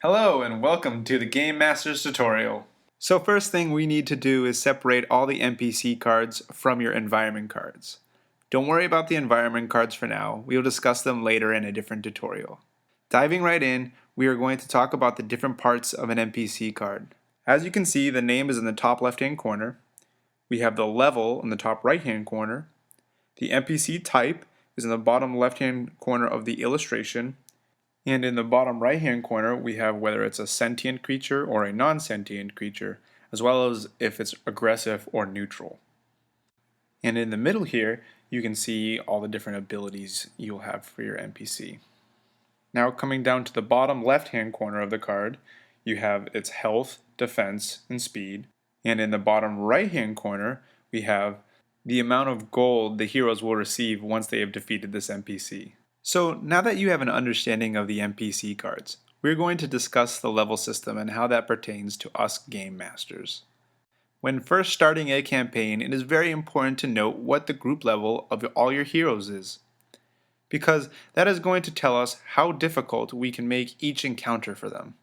Hello and welcome to the Game Masters tutorial. So first thing we need to do is separate all the NPC cards from your environment cards. Don't worry about the environment cards for now, we'll discuss them later in a different tutorial. Diving right in, we are going to talk about the different parts of an NPC card. As you can see, the name is in the top left hand corner. We have the level in the top right hand corner. The NPC type is in the bottom left hand corner of the illustration. And in the bottom right hand corner, we have whether it's a sentient creature or a non-sentient creature, as well as if it's aggressive or neutral. And in the middle here, you can see all the different abilities you'll have for your NPC. Now coming down to the bottom left hand corner of the card, you have its health, defense, and speed. And in the bottom right hand corner, we have the amount of gold the heroes will receive once they have defeated this NPC. So now that you have an understanding of the NPC cards, we're going to discuss the level system and how that pertains to us game masters. When first starting a campaign, it is very important to note what the group level of all your heroes is, because that is going to tell us how difficult we can make each encounter for them.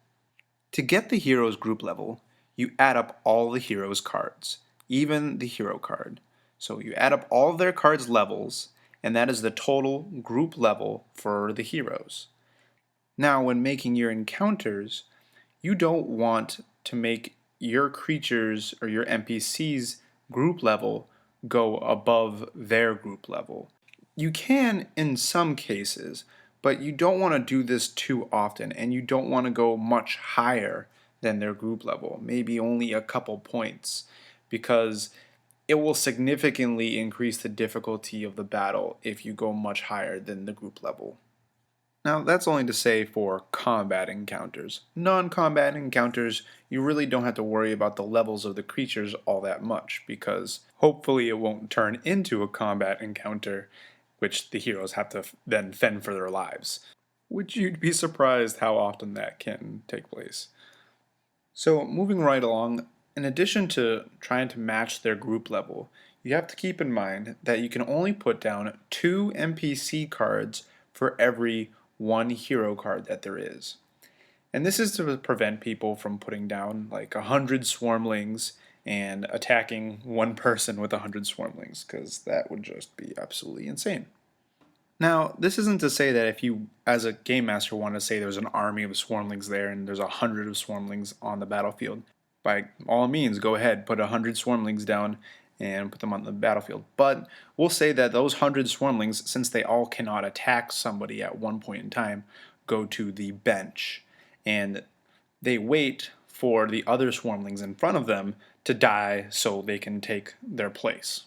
To get the hero's group level, you add up all the hero's cards, even the hero card. So you add up all of their cards' levels, and that is the total group level for the heroes. Now, when making your encounters, you don't want to make your creatures or your NPCs group level go above their group level. You can in some cases, but you don't want to do this too often, and you don't want to go much higher than their group level, maybe only a couple points, because it will significantly increase the difficulty of the battle if you go much higher than the group level. Now that's only to say for combat encounters. Non-combat encounters, you really don't have to worry about the levels of the creatures all that much, because hopefully it won't turn into a combat encounter which the heroes have to then fend for their lives. Which you'd be surprised how often that can take place. So moving right along, in addition to trying to match their group level, you have to keep in mind that you can only put down 2 NPC cards for every 1 hero card that there is. And this is to prevent people from putting down like 100 swarmlings and attacking one person with 100 swarmlings, because that would just be absolutely insane. Now, this isn't to say that if you, as a game master, want to say there's an army of swarmlings there and there's 100 of swarmlings on the battlefield, by all means, go ahead, put 100 swarmlings down and put them on the battlefield. But we'll say that those 100 swarmlings, since they all cannot attack somebody at one point in time, go to the bench. And they wait for the other swarmlings in front of them to die so they can take their place.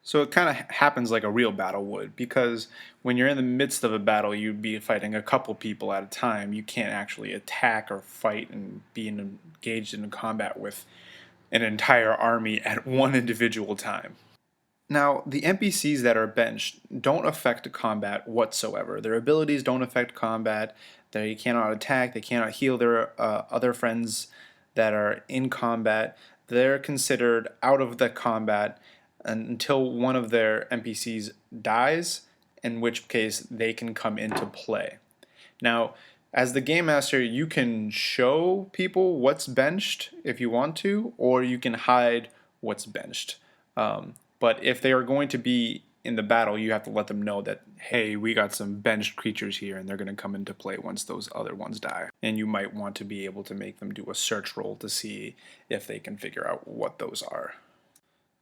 So it kind of happens like a real battle would, because when you're in the midst of a battle, you'd be fighting a couple people at a time. You can't actually attack or fight and be engaged in combat with an entire army at one individual time. Now, the NPCs that are benched don't affect combat whatsoever. Their abilities don't affect combat. They cannot attack. They cannot heal their other friends that are in combat. They're considered out of the combat until one of their NPCs dies, in which case they can come into play. Now, as the game master, you can show people what's benched if you want to, or you can hide what's benched. But if they are going to be in the battle, you have to let them know that, hey, we got some benched creatures here and they're going to come into play once those other ones die. And you might want to be able to make them do a search roll to see if they can figure out what those are.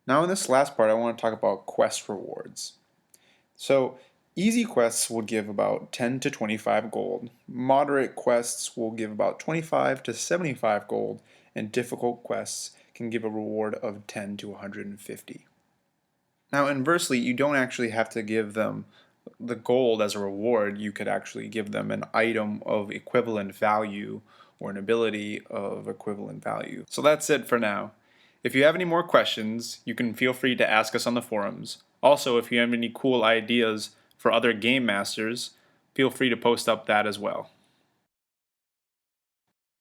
Now in this last part, I want to talk about quest rewards. So easy quests will give about 10 to 25 gold, moderate quests will give about 25 to 75 gold, and difficult quests can give a reward of 10 to 150. Now inversely, you don't actually have to give them the gold as a reward. You could actually give them an item of equivalent value or an ability of equivalent value. So that's it for now. If you have any more questions, you can feel free to ask us on the forums. Also, if you have any cool ideas for other game masters, feel free to post up that as well.